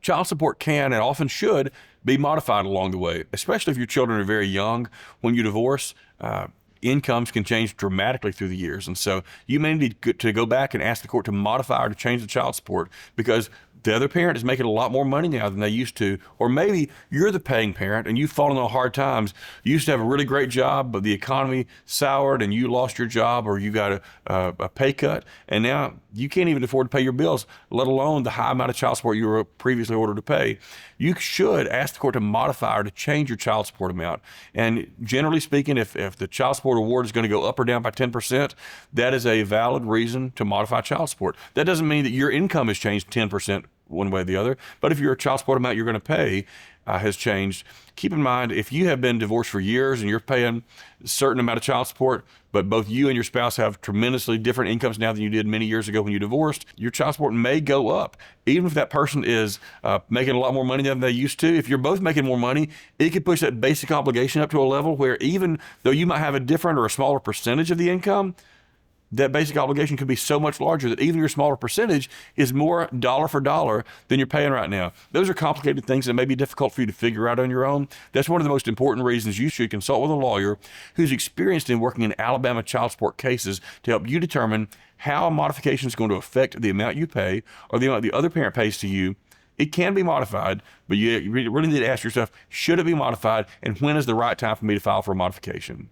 Child support can and often should be modified along the way, especially if your children are very young. When you divorce, incomes can change dramatically through the years. And so you may need to go back and ask the court to modify or to change the child support because the other parent is making a lot more money now than they used to. Or maybe you're the paying parent and you've fallen on hard times. You used to have a really great job, but the economy soured and you lost your job or you got a pay cut. And now you can't even afford to pay your bills, let alone the high amount of child support you were previously ordered to pay. You should ask the court to modify or to change your child support amount. And generally speaking, if the child support award is going to go up or down by 10%, that is a valid reason to modify child support. That doesn't mean that your income has changed 10% one way or the other, but if your child support amount you're going to pay has changed, keep in mind, if you have been divorced for years and you're paying a certain amount of child support, but both you and your spouse have tremendously different incomes now than you did many years ago when you divorced, your child support may go up. Even if that person is making a lot more money than they used to, if you're both making more money, it could push that basic obligation up to a level where even though you might have a different or a smaller percentage of the income, that basic obligation could be so much larger that even your smaller percentage is more dollar for dollar than you're paying right now. Those are complicated things that may be difficult for you to figure out on your own. That's one of the most important reasons you should consult with a lawyer who's experienced in working in Alabama child support cases to help you determine how a modification is going to affect the amount you pay or the amount the other parent pays to you. It can be modified, but you really need to ask yourself, should it be modified, and when is the right time for me to file for a modification?